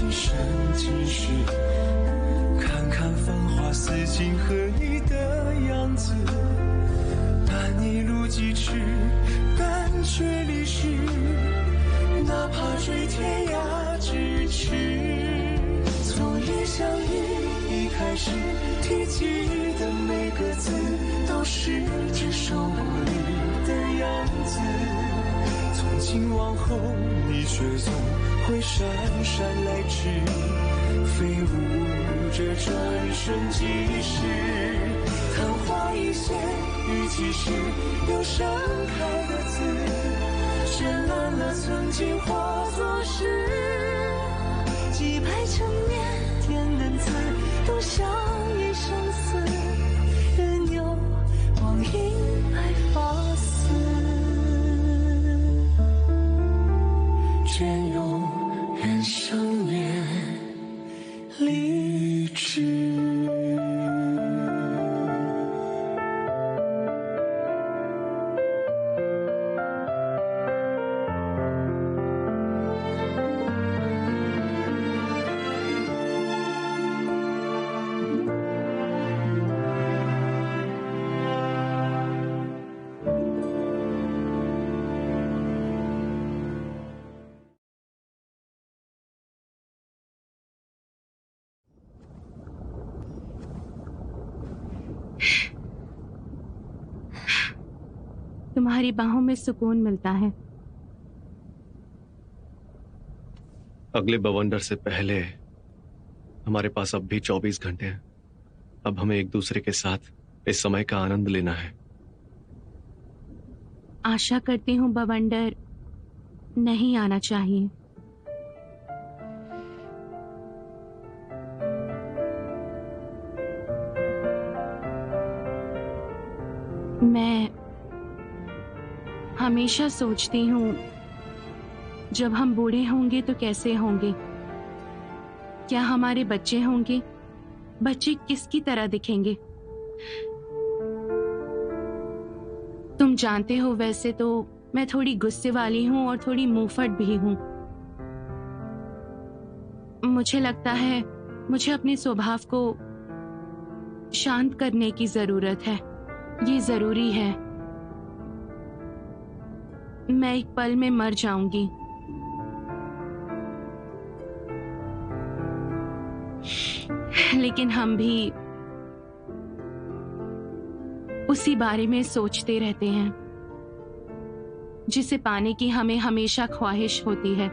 今生今世，看看繁华似锦和你的样子，伴你路几尺，但却离世，哪怕追天涯咫尺。从一相遇一开始，提及的每个字，都是这首我你的样子。从今往后，你却总会姗姗来迟，飞舞着转瞬即逝。昙花一现，语气时有盛开的字，绚烂了曾经化作诗。几百成年天恩赐，都像一生死，任由光阴来发丝，愿永远相恋立志。तुम्हारी बाहों में सुकून मिलता है। अगले बवंडर से पहले हमारे पास अब भी 24 घंटे हैं। अब हमें एक दूसरे के साथ इस समय का आनंद लेना है। आशा करती हूँ बवंडर नहीं आना चाहिए। मैं हमेशा सोचती हूँ जब हम बूढ़े होंगे तो कैसे होंगे, क्या हमारे बच्चे होंगे, बच्चे किसकी तरह दिखेंगे। तुम जानते हो वैसे तो मैं थोड़ी गुस्से वाली हूँ और थोड़ी मुंहफट भी हूँ। मुझे लगता है मुझे अपने स्वभाव को शांत करने की जरूरत है। ये जरूरी है। मैं एक पल में मर जाऊंगी। लेकिन हम भी उसी बारे में सोचते रहते हैं जिसे पाने की हमें हमेशा ख्वाहिश होती है।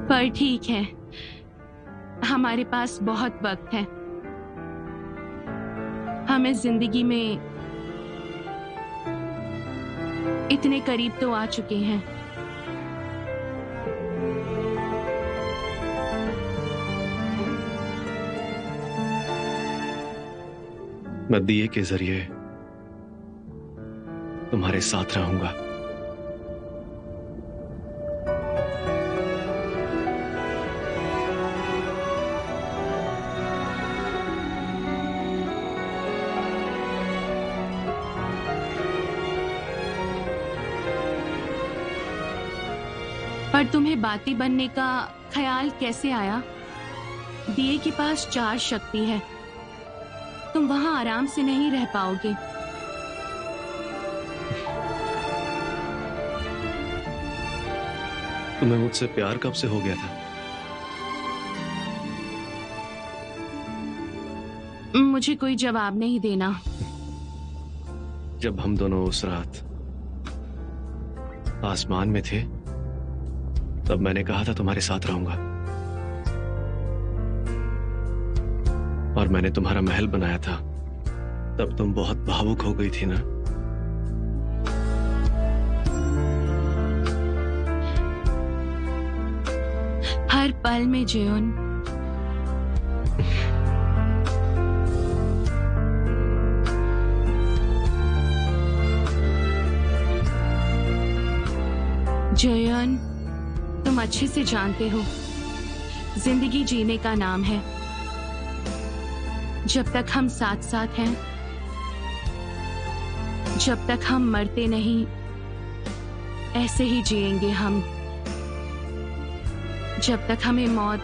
पर ठीक है, हमारे पास बहुत वक्त है। हम इस जिंदगी में इतने करीब तो आ चुके हैं। मैं दिए के जरिए तुम्हारे साथ रहूंगा। पर तुम्हें बाती बनने का ख्याल कैसे आया? दिए के पास 4 शक्ति है। तुम वहां आराम से नहीं रह पाओगे। तुम्हें मुझसे प्यार कब से हो गया था? मुझे कोई जवाब नहीं देना। जब हम दोनों उस रात आसमान में थे, तब मैंने कहा था तुम्हारे साथ रहूंगा। और मैंने तुम्हारा महल बनाया था। तब तुम बहुत भावुक हो गई थी ना? हर पल में जयोन, जयन, तुम अच्छे से जानते हो जिंदगी जीने का नाम है। जब तक हम साथ साथ हैं, जब तक हम मरते नहीं, ऐसे ही जिएंगे हम। जब तक हमें मौत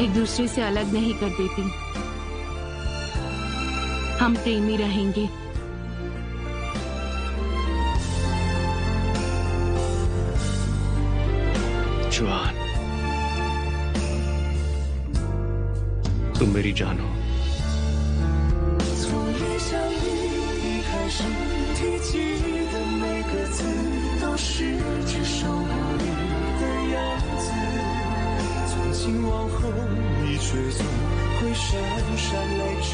एक दूसरे से अलग नहीं कर देती, हम प्रेमी रहेंगे। जुआन, तुम मेरी जान हो। 从离想你开始提及的每个字，都是至少我你的样子。从今往后，你却总会姗姗来迟，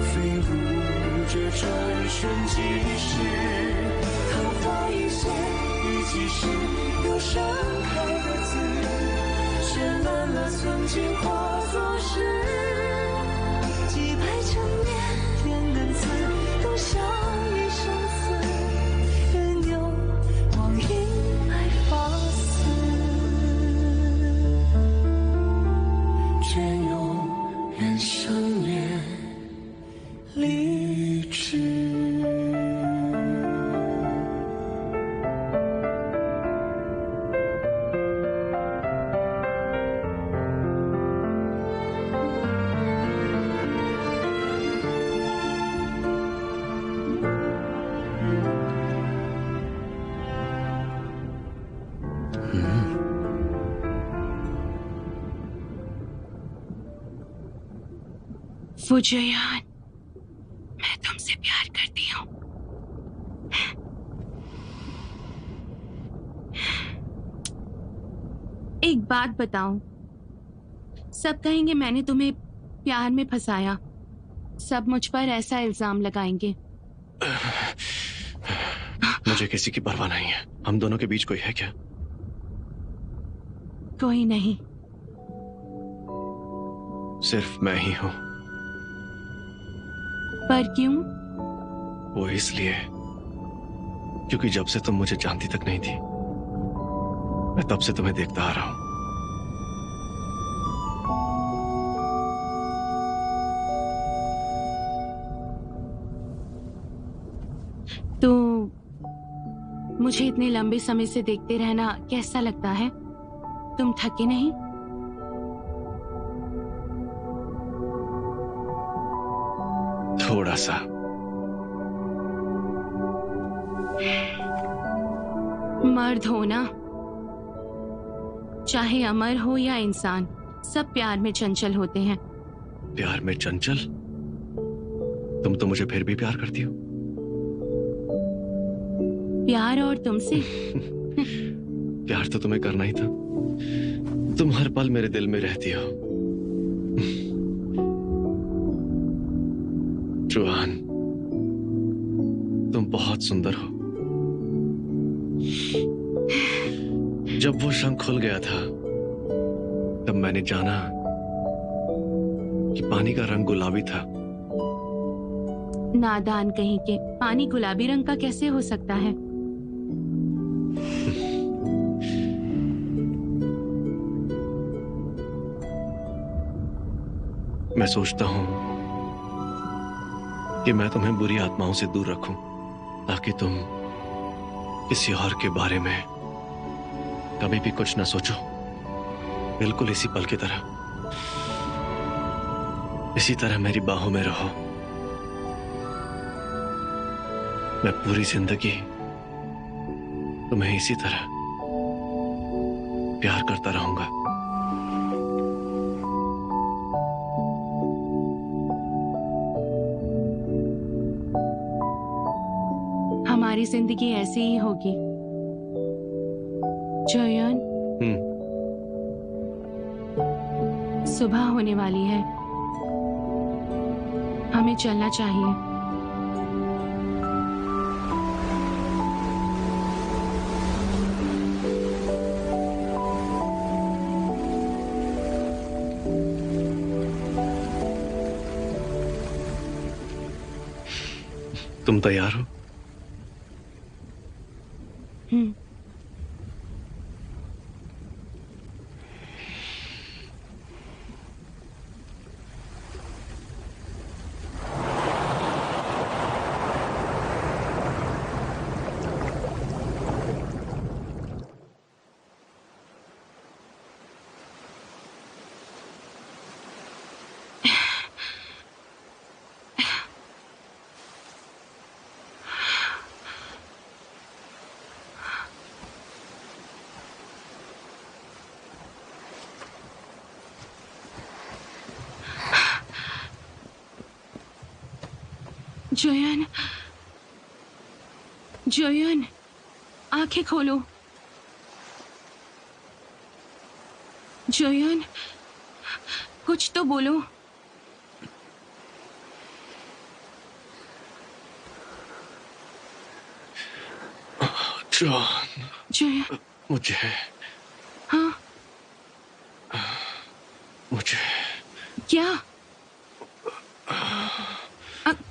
飞舞着转瞬即逝。昙花一现，雨季时又盛开的字，绚烂了曾经化作诗。几百成年，连根刺都像一生死，任由光阴来发丝，却永远生灭理智。फुजयान, मैं तुमसे प्यार करती हूँ। एक बात बताऊं, सब कहेंगे मैंने तुम्हें प्यार में फंसाया, सब मुझ पर ऐसा इल्जाम लगाएंगे। मुझे किसी की परवाह नहीं है। हम दोनों के बीच कोई है क्या? कोई नहीं, सिर्फ मैं ही हूं। पर क्यों? वो इसलिए क्योंकि जब से तुम मुझे जानती तक नहीं थी, मैं तब से तुम्हें देखता आ रहा हूं। तो मुझे इतने लंबे समय से देखते रहना कैसा लगता है? तुम थके नहीं? थोड़ा सा। मर्द हो ना, चाहे अमर हो या इंसान, सब प्यार में चंचल होते हैं। प्यार में चंचल? तुम तो मुझे फिर भी प्यार करती हो। प्यार और तुमसे? प्यार तो तुम्हें करना ही था। तुम हर पल मेरे दिल में रहती हो। जुआन, तुम बहुत सुंदर हो। जब वो शंख खुल गया था, तब मैंने जाना कि पानी का रंग गुलाबी था। नादान कहीं के, पानी गुलाबी रंग का कैसे हो सकता है? मैं सोचता हूं कि मैं तुम्हें बुरी आत्माओं से दूर रखूं, ताकि तुम किसी और के बारे में कभी भी कुछ न सोचो। बिल्कुल इसी पल की तरह, इसी तरह मेरी बाहों में रहो। मैं पूरी जिंदगी तुम्हें इसी तरह प्यार करता रहूंगा। हमारी जिंदगी ऐसी ही होगी जोयन। सुबह होने वाली है, हमें चलना चाहिए। तुम तैयार हो? जयन, जयन, आंखें खोलो। जयन, कुछ तो बोलो। जॉन, जयन, मुझे हाँ, मुझे क्या?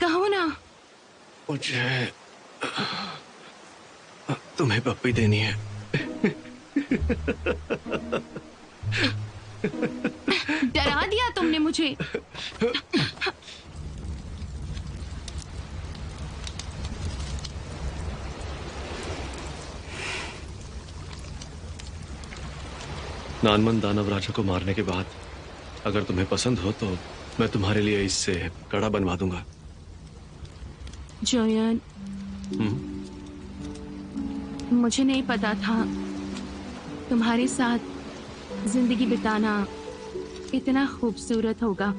कहो ना। मुझे तुम्हें पप्पी देनी है। डरा दिया तुमने मुझे। नानमन दानव राजा को मारने के बाद अगर तुम्हें पसंद हो तो मैं तुम्हारे लिए इससे कड़ा बनवा दूंगा। जयन, मुझे नहीं पता था तुम्हारे साथ जिंदगी बिताना इतना खूबसूरत होगा।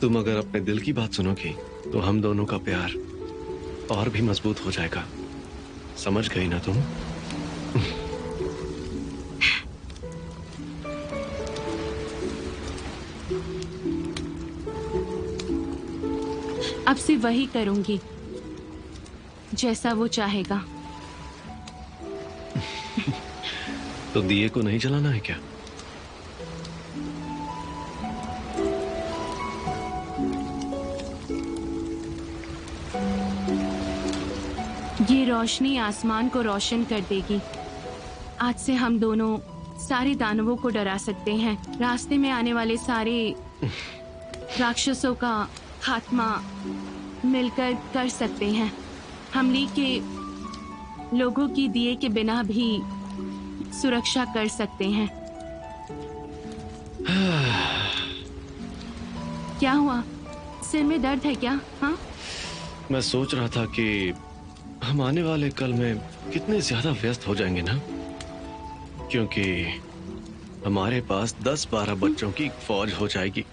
तुम अगर अपने दिल की बात सुनोगी तो हम दोनों का प्यार और भी मजबूत हो जाएगा। समझ गई ना तुम? अब से वही करूंगी जैसा वो चाहेगा। तो दिए को नहीं जलाना है क्या? ये रोशनी आसमान को रोशन कर देगी। आज से हम दोनों सारे दानवों को डरा सकते हैं। रास्ते में आने वाले सारे राक्षसों का खात्मा मिलकर कर सकते हैं। हम लीग के लोगों की दिए के बिना भी सुरक्षा कर सकते हैं। क्या हुआ? सिर में दर्द है क्या? हाँ, मैं सोच रहा था कि हम आने वाले कल में कितने ज्यादा व्यस्त हो जाएंगे ना, क्योंकि हमारे पास 10-12 बच्चों की फौज हो जाएगी।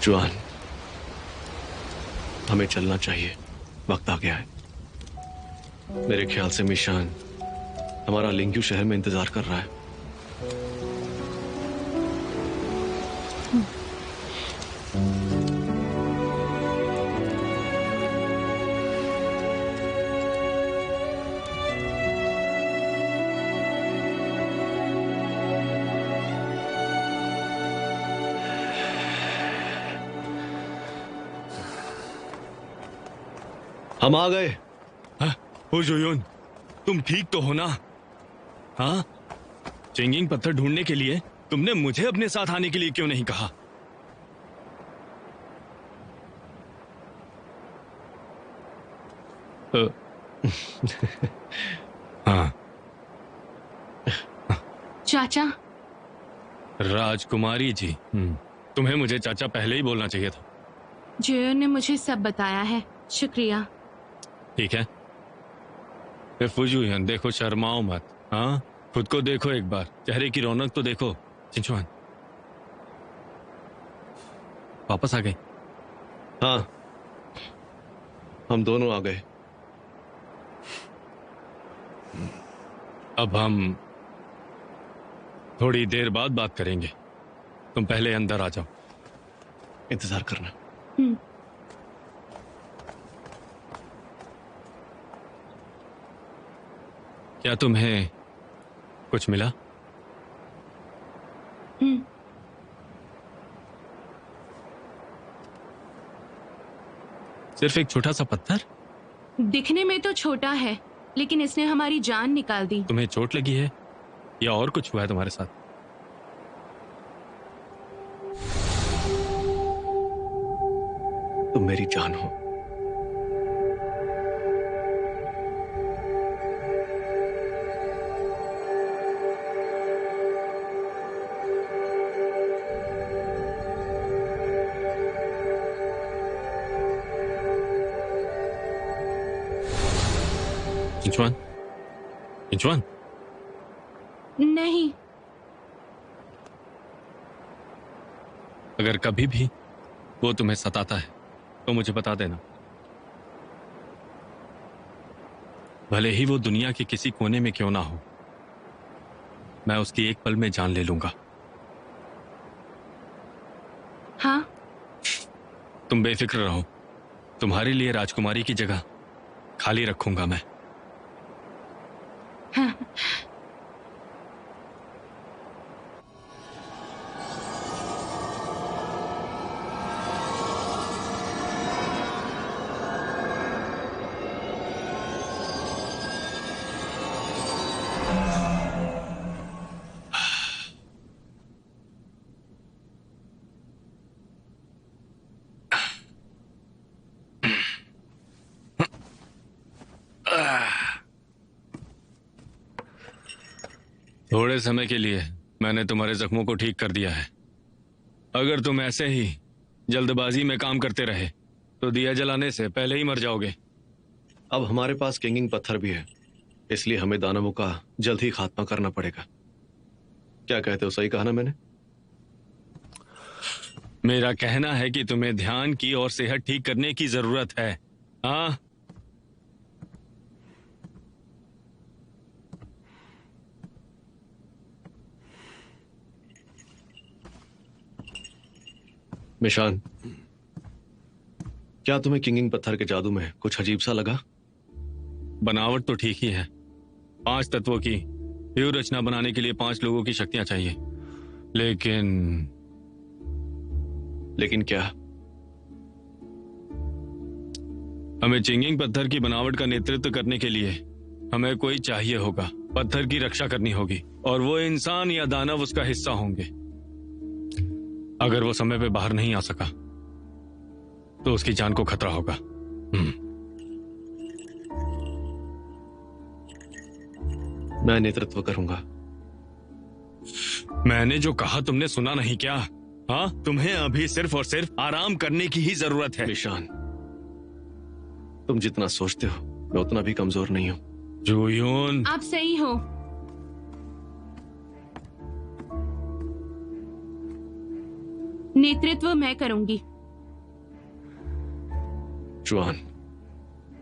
जुआन, हमें चलना चाहिए, वक्त आ गया है। मेरे ख्याल से मिशान हमारा लिंक्यू शहर में इंतजार कर रहा है। हम आ गए। ओ जोयोन, तुम ठीक तो हो ना? हाँ, चेंगिंग पत्थर ढूंढने के लिए तुमने मुझे अपने साथ आने के लिए क्यों नहीं कहा? हाँ, चाचा। राजकुमारी जी, तुम्हें मुझे चाचा पहले ही बोलना चाहिए था। जयन ने मुझे सब बताया है, शुक्रिया। ठीक है, फुजुयन, देखो शर्माओ मत। हाँ, खुद को देखो एक बार, चेहरे की रौनक तो देखो। चिंचुआन, वापस आ गए? हाँ, हम दोनों आ गए। अब हम थोड़ी देर बाद बात करेंगे। तुम पहले अंदर आ जाओ। इंतजार करना। क्या तुम्हें कुछ मिला? सिर्फ एक छोटा सा पत्थर? दिखने में तो छोटा है, लेकिन इसने हमारी जान निकाल दी। तुम्हें चोट लगी है या और कुछ हुआ है तुम्हारे साथ? तुम मेरी जान हो। इंचुआन, इंचुआन, नहीं। अगर कभी भी वो तुम्हें सताता है तो मुझे बता देना। भले ही वो दुनिया के किसी कोने में क्यों ना हो, मैं उसकी एक पल में जान ले लूंगा। हाँ। तुम बेफिक्र रहो, तुम्हारे लिए राजकुमारी की जगह खाली रखूंगा मैं। हाँ। थोड़े समय के लिए मैंने तुम्हारे जख्मों को ठीक कर दिया है। अगर तुम ऐसे ही जल्दबाजी में काम करते रहे तो दिया जलाने से पहले ही मर जाओगे। अब हमारे पास किंगिंग पत्थर भी है, इसलिए हमें दानवों का जल्द ही खात्मा करना पड़ेगा। क्या कहते हो, सही कहा ना मैंने? मेरा कहना है कि तुम्हें ध्यान की और सेहत ठीक करने की जरूरत है। हाँ, मिशान, क्या तुम्हें किंगिंग पत्थर के जादू में कुछ अजीब सा लगा? बनावट तो ठीक ही है। 5 तत्वों की व्यूह रचना बनाने के लिए 5 लोगों की शक्तियां चाहिए, लेकिन क्या? हमें चिंगिंग पत्थर की बनावट का नेतृत्व करने के लिए हमें कोई चाहिए होगा। पत्थर की रक्षा करनी होगी और वो इंसान या दानव उसका हिस्सा होंगे। अगर वो समय पे बाहर नहीं आ सका तो उसकी जान को खतरा होगा। मैं नेतृत्व करूंगा। मैंने जो कहा तुमने सुना नहीं क्या? हाँ, तुम्हें अभी सिर्फ और सिर्फ आराम करने की ही जरूरत है। मिशान, तुम जितना सोचते हो मैं उतना भी कमजोर नहीं हूं। जुयून, आप सही हो। नेतृत्व मैं करूंगी। जुआन,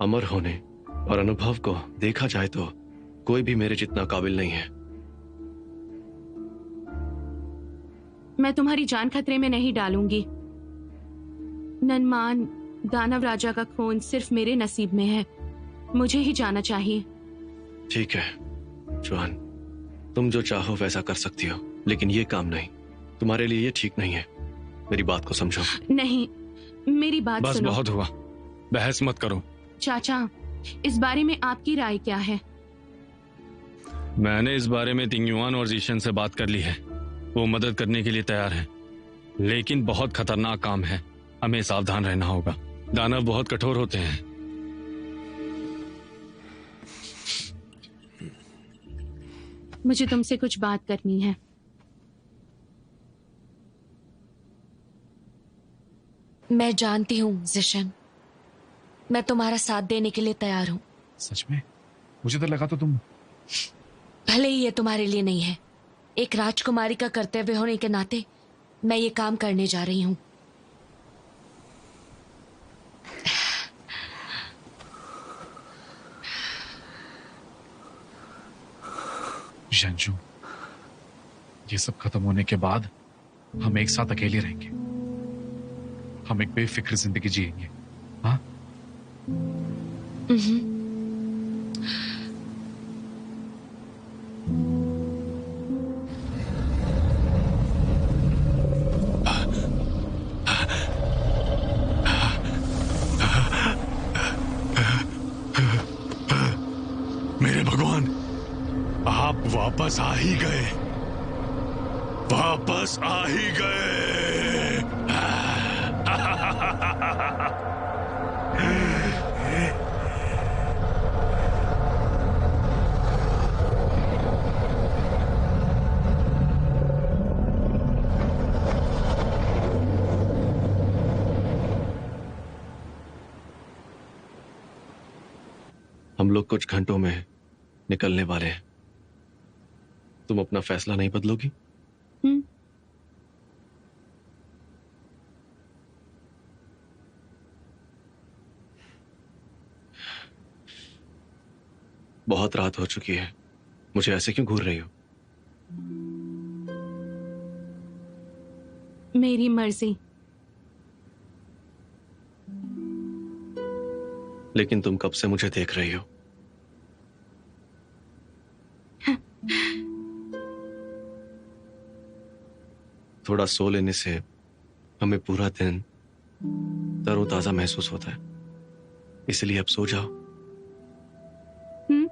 अमर होने और अनुभव को देखा जाए तो कोई भी मेरे जितना काबिल नहीं है। मैं तुम्हारी जान खतरे में नहीं डालूंगी। ननमान दानव राजा का खून सिर्फ मेरे नसीब में है, मुझे ही जाना चाहिए। ठीक है जुआन, तुम जो चाहो वैसा कर सकती हो, लेकिन ये काम नहीं। तुम्हारे लिए ये ठीक नहीं है। मेरी बात को समझो। नहीं, मेरी बात बस सुनो। बहुत हुआ, बहस मत करो। चाचा, इस बारे में आपकी राय क्या है? मैंने इस बारे में तिंगयुआन और जीशन से बात कर ली है। वो मदद करने के लिए तैयार है, लेकिन बहुत खतरनाक काम है। हमें सावधान रहना होगा। दानव बहुत कठोर होते हैं। मुझे तुमसे कुछ बात करनी है। मैं जानती हूँ जिशन, मैं तुम्हारा साथ देने के लिए तैयार हूँ। सच में? मुझे तो लगा तो तुम... भले ही ये तुम्हारे लिए नहीं है, एक राजकुमारी का कर्तव्य होने के नाते मैं ये काम करने जा रही हूँ। शंजू, ये सब खत्म होने के बाद हम एक साथ अकेले रहेंगे। हम एक बेफिक्र जिंदगी जिएंगे। हाँ? मेरे भगवान, आप वापस आ ही गए। वापस आ ही गए। हम लोग कुछ घंटों में निकलने वाले हैं। तुम अपना फैसला नहीं बदलोगी? हम्म। बहुत रात हो चुकी है, मुझे ऐसे क्यों घूर रही हो? मेरी मर्जी। लेकिन तुम कब से मुझे देख रही हो? थोड़ा सो लेने से हमें पूरा दिन तरोताजा महसूस होता है, इसलिए अब सो जाओ। हम्म।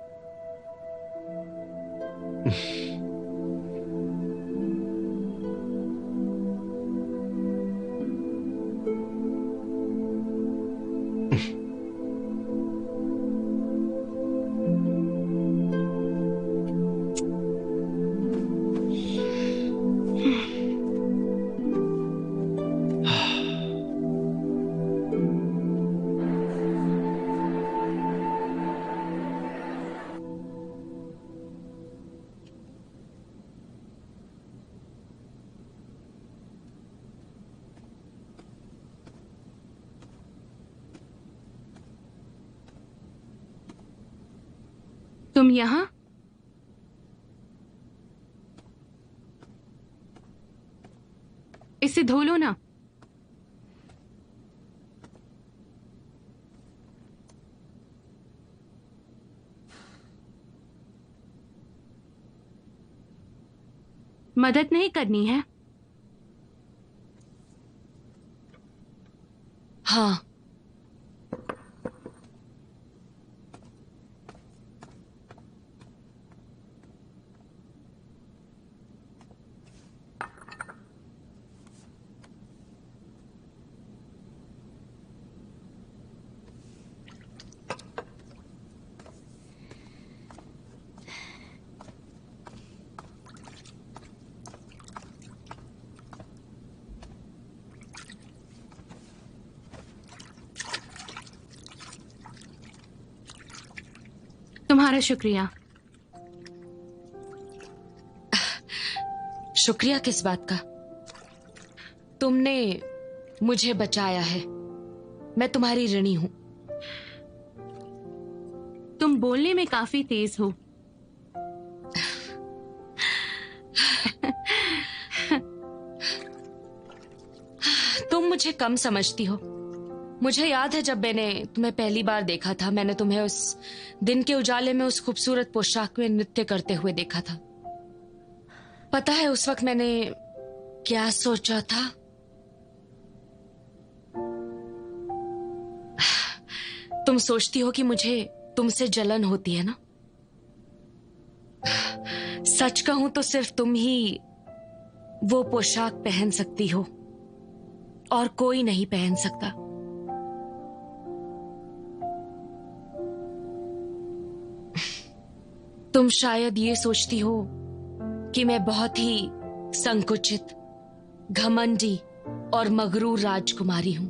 तुम यहाँ? इसे धो लो ना। मदद नहीं करनी है? हाँ। तुम्हारा शुक्रिया। शुक्रिया किस बात का? तुमने मुझे बचाया है, मैं तुम्हारी ऋणी हूं। तुम बोलने में काफी तेज हो। तुम मुझे कम समझती हो। मुझे याद है जब मैंने तुम्हें पहली बार देखा था, मैंने तुम्हें उस दिन के उजाले में उस खूबसूरत पोशाक में नृत्य करते हुए देखा था। पता है उस वक्त मैंने क्या सोचा था? तुम सोचती हो कि मुझे तुमसे जलन होती है ना? सच कहूं तो सिर्फ तुम ही वो पोशाक पहन सकती हो और कोई नहीं पहन सकता। तुम शायद ये सोचती हो कि मैं बहुत ही संकुचित, घमंडी और मगरूर राजकुमारी हूं।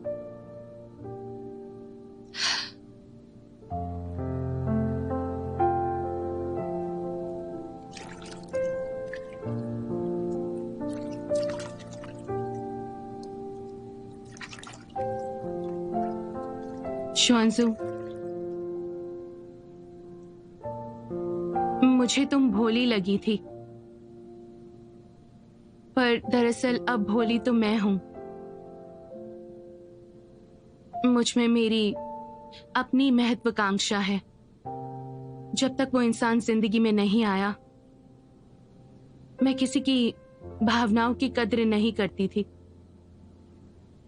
शुआंजू, मुझे तुम भोली लगी थी, पर दरअसल अब भोली तो मैं हूं। मुझ में मेरी अपनी महत्वाकांक्षा है। जब तक वो इंसान जिंदगी में नहीं आया, मैं किसी की भावनाओं की कद्र नहीं करती थी।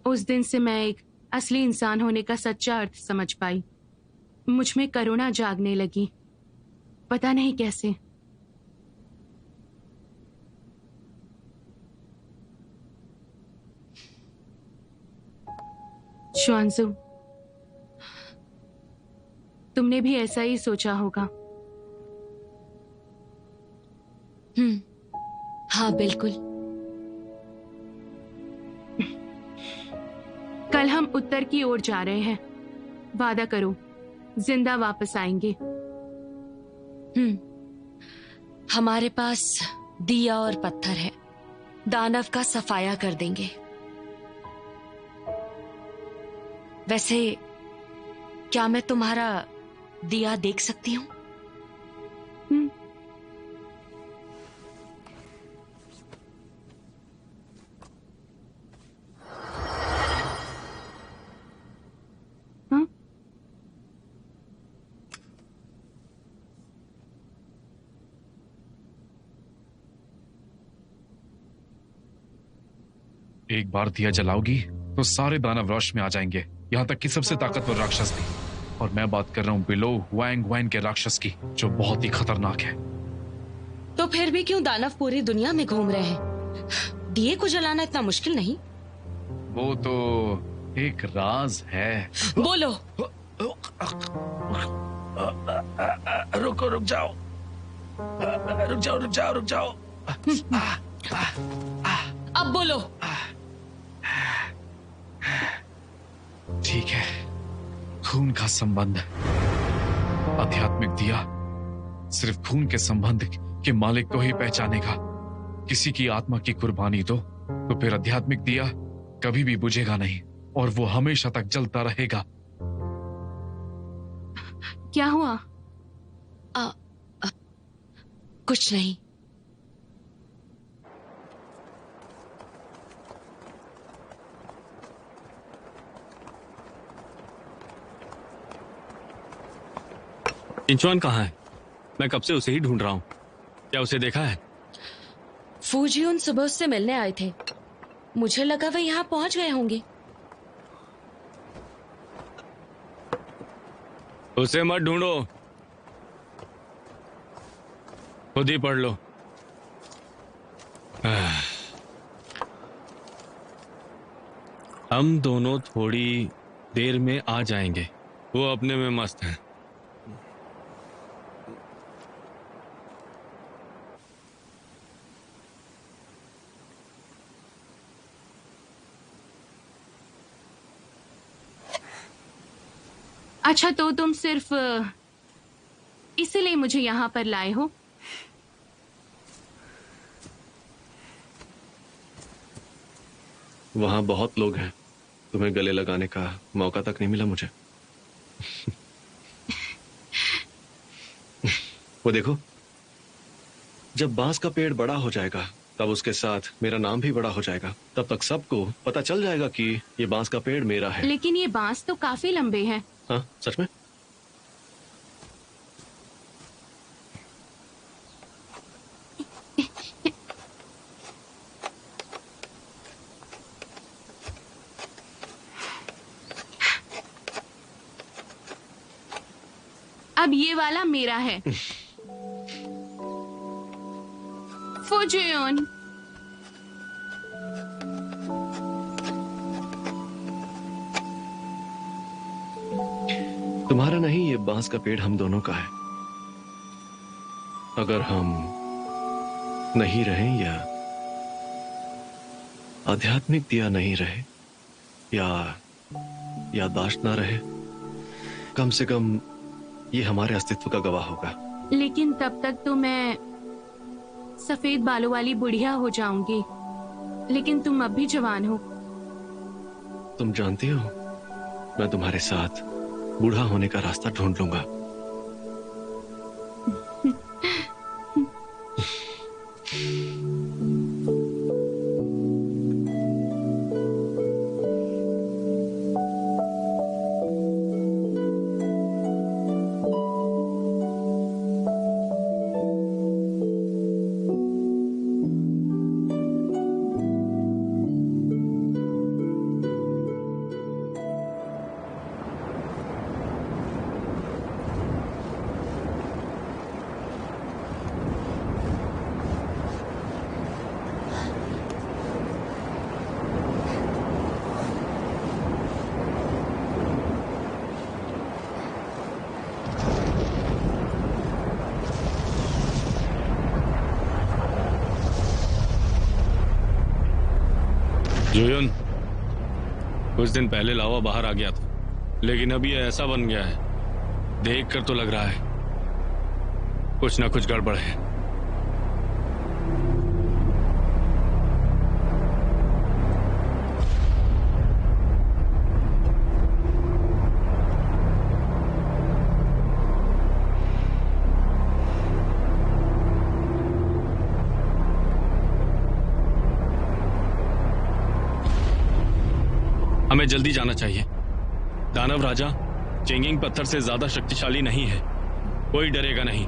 उस दिन से मैं एक असली इंसान होने का सच्चा अर्थ समझ पाई। मुझ में करुणा जागने लगी, पता नहीं कैसे। शुआंजू, तुमने भी ऐसा ही सोचा होगा। हाँ बिल्कुल। कल हम उत्तर की ओर जा रहे हैं। वादा करो जिंदा वापस आएंगे। हमारे पास दिया और पत्थर है, दानव का सफाया कर देंगे। वैसे क्या मैं तुम्हारा दिया देख सकती हूँ? एक बार दिया जलाओगी तो सारे दानव रोश में आ जाएंगे, यहाँ तक कि सबसे ताकतवर राक्षस भी। और मैं बात कर रहा हूँ बिलो हुआंग वैन के राक्षस की, जो बहुत ही खतरनाक है। तो फिर भी क्यों दानव पूरी दुनिया में घूम रहे हैं? दिए को जलाना इतना मुश्किल नहीं। वो तो एक राज है। बोलो। रुक जाओ, रुक जाओ। अब बोलो। ठीक है, खून का संबंध। आध्यात्मिक दिया सिर्फ खून के संबंध के मालिक को ही पहचानेगा। किसी की आत्मा की कुर्बानी दो तो फिर आध्यात्मिक दिया कभी भी बुझेगा नहीं और वो हमेशा तक जलता रहेगा। क्या हुआ? कुछ नहीं। इंचुआन कहाँ है? मैं कब से उसे ही ढूंढ रहा हूँ। क्या उसे देखा है? फूजियन सुबह उससे मिलने आए थे, मुझे लगा वे यहाँ पहुंच गए होंगे। उसे मत ढूंढो, खुद ही पढ़ लो। हम दोनों थोड़ी देर में आ जाएंगे। वो अपने में मस्त हैं। अच्छा, तो तुम सिर्फ इसीलिए मुझे यहाँ पर लाए हो? वहां बहुत लोग हैं, तुम्हें गले लगाने का मौका तक नहीं मिला मुझे। वो देखो, जब बांस का पेड़ बड़ा हो जाएगा तब उसके साथ मेरा नाम भी बड़ा हो जाएगा। तब तक सबको पता चल जाएगा कि ये बांस का पेड़ मेरा है। लेकिन ये बांस तो काफी लंबे हैं। हाँ, सच में? अब ये वाला मेरा है। फूजियन, तुम्हारा नहीं, ये बांस का पेड़ हम दोनों का है। अगर हम नहीं रहें या आध्यात्मिक दिया नहीं रहे या याददाश्त ना रहे, कम से कम ये हमारे अस्तित्व का गवाह होगा। लेकिन तब तक तो मैं सफेद बालों वाली बुढ़िया हो जाऊंगी। लेकिन तुम अब भी जवान हो। तुम जानती हो, मैं तुम्हारे साथ बूढ़ा होने का रास्ता ढूंढ लूंगा। जोयन, कुछ दिन पहले लावा बाहर आ गया था, लेकिन अब ये ऐसा बन गया है देख कर तो लग रहा है कुछ ना कुछ गड़बड़ है। हमें जल्दी जाना चाहिए। दानव राजा चेंगिंग पत्थर से ज्यादा शक्तिशाली नहीं है, कोई डरेगा नहीं।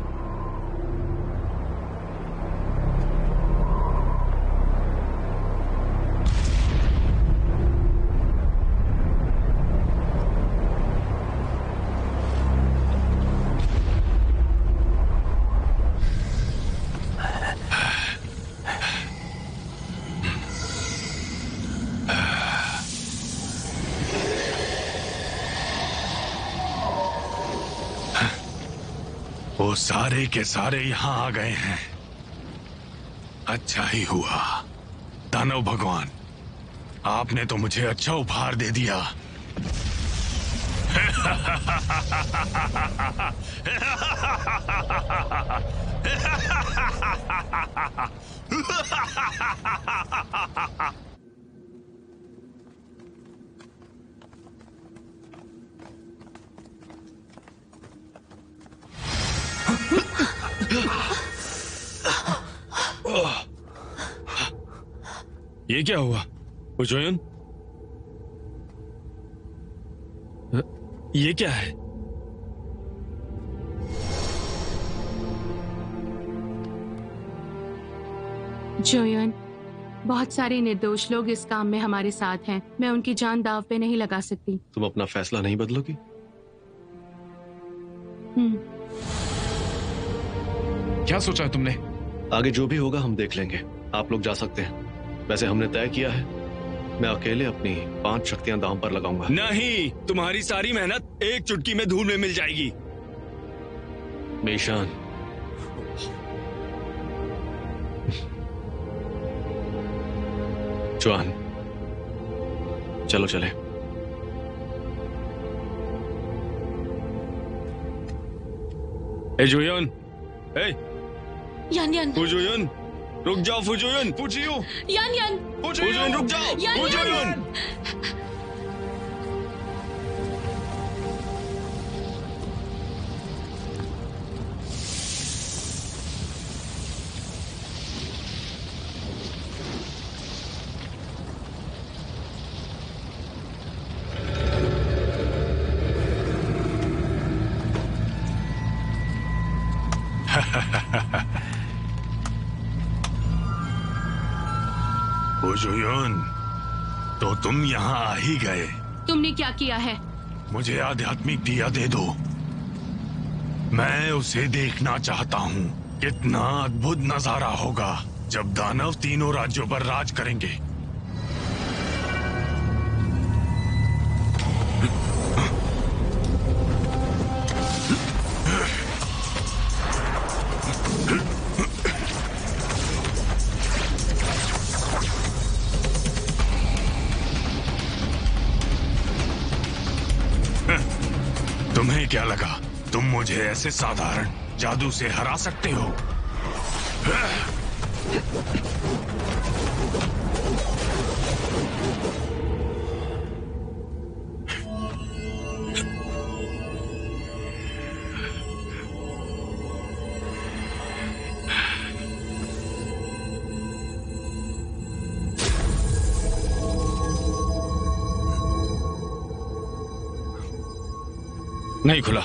वो सारे के सारे यहां आ गए हैं। अच्छा ही हुआ दानव भगवान, आपने तो मुझे अच्छा उपहार दे दिया। ये क्या हुआ उजोयन? ये क्या है? जोयन, बहुत सारे निर्दोष लोग इस काम में हमारे साथ हैं। मैं उनकी जान दांव पे नहीं लगा सकती। तुम अपना फैसला नहीं बदलोगी? क्या सोचा है तुमने? आगे जो भी होगा हम देख लेंगे, आप लोग जा सकते हैं। वैसे हमने तय किया है, मैं अकेले अपनी 5 शक्तियां दांव पर लगाऊंगा। नहीं, तुम्हारी सारी मेहनत एक चुटकी में धूल में मिल जाएगी। मेशान, चुआन, चलो चले। ए जोयन, ए यान यान, फुजोयन, रुक जाओ फुजोयन। फुजियो, यान यान, फुजोयन रुक जाओ। यान फुजोयन, ओजुयुन, तो तुम यहाँ आ ही गए। तुमने क्या किया है? मुझे आध्यात्मिक दिया दे दो, मैं उसे देखना चाहता हूँ। कितना अद्भुत नजारा होगा जब दानव तीनों राज्यों पर राज करेंगे। तुम्हें क्या लगा तुम मुझे ऐसे साधारण जादू से हरा सकते हो? नहीं खुला।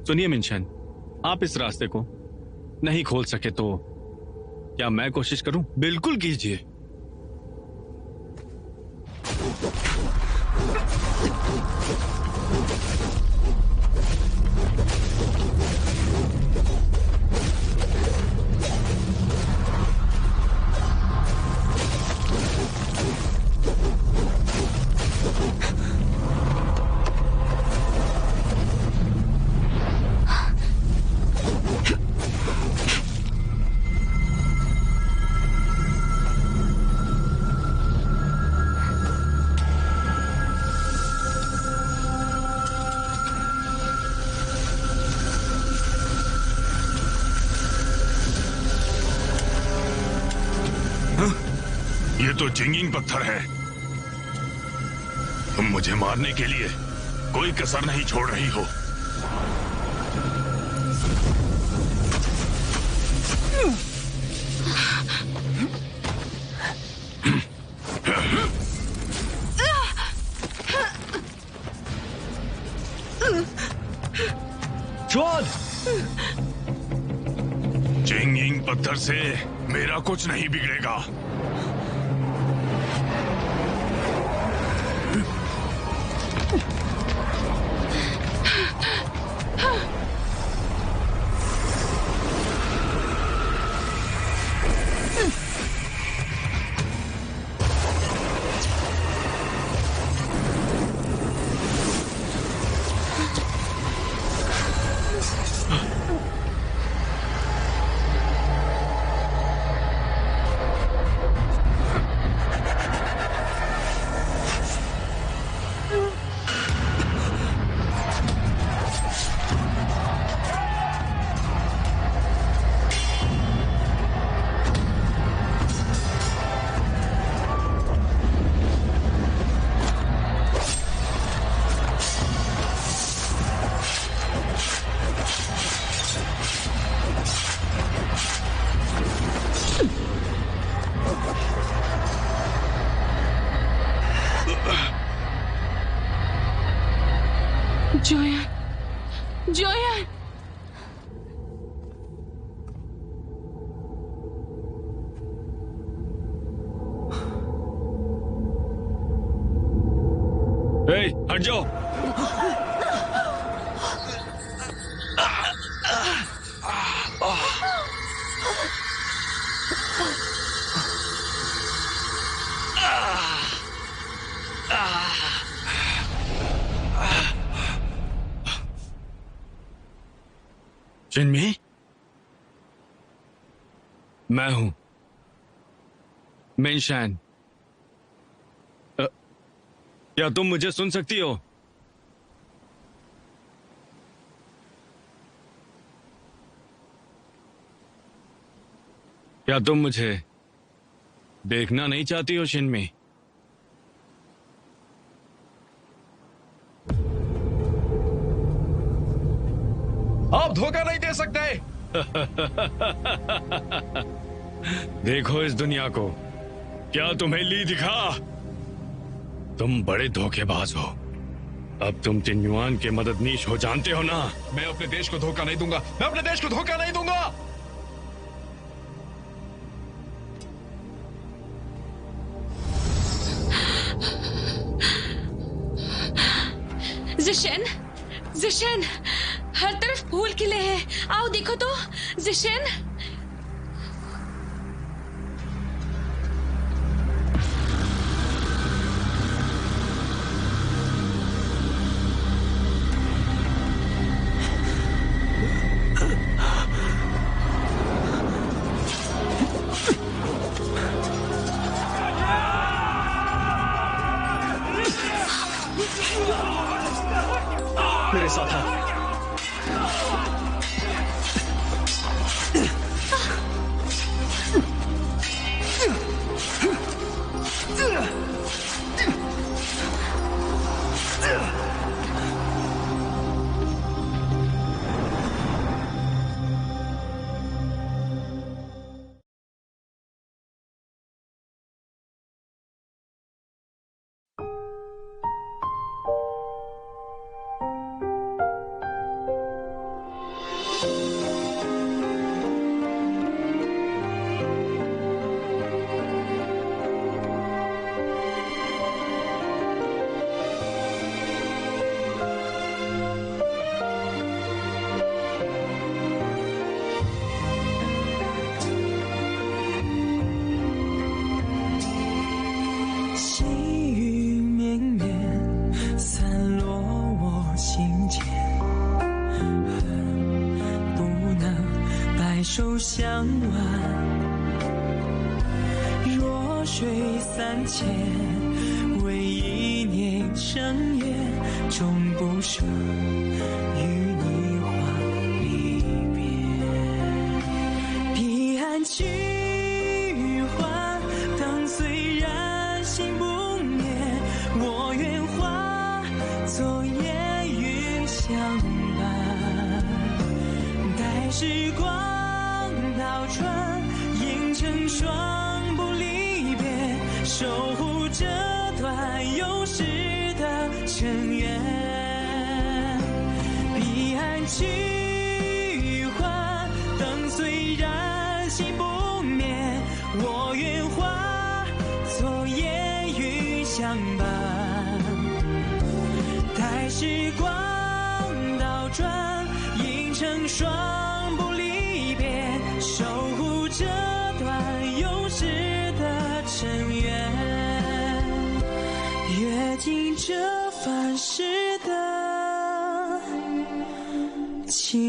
सुनिए मिनशन, आप इस रास्ते को नहीं खोल सके तो क्या मैं कोशिश करूं? बिल्कुल कीजिए। ये तो जिंगिंग पत्थर है। तुम मुझे मारने के लिए कोई कसर नहीं छोड़ रही हो। जिंगिंग पत्थर से मेरा कुछ नहीं बिगड़ेगा। जोयान, जोयान। हट जाओ। जिनमी, मैं हूं मिनशान। क्या तुम मुझे सुन सकती हो? क्या तुम मुझे देखना नहीं चाहती हो शिनमी? आप धोखा नहीं दे सकते। देखो इस दुनिया को, क्या तुम्हें ली दिखा? तुम बड़े धोखेबाज हो। अब तुम चिन्युआन के मददनीश हो, जानते हो ना? मैं अपने देश को धोखा नहीं दूंगा। मैं अपने देश को धोखा नहीं दूंगा। जिशन, जिशन, हर तरफ फूल खिले हैं। आओ देखो तो जिशन। मेरे साथ आ।手相挽，弱水三千，为一念生缘，终不舍与你话离别。彼岸菊花，当岁时光倒转，映成双不离别，守护这段有时的尘缘。彼岸去还，灯虽然心不灭，我愿化作烟雨相伴。待时光倒转，映成双不离别，守护这段有时的尘缘，阅尽这凡世的情。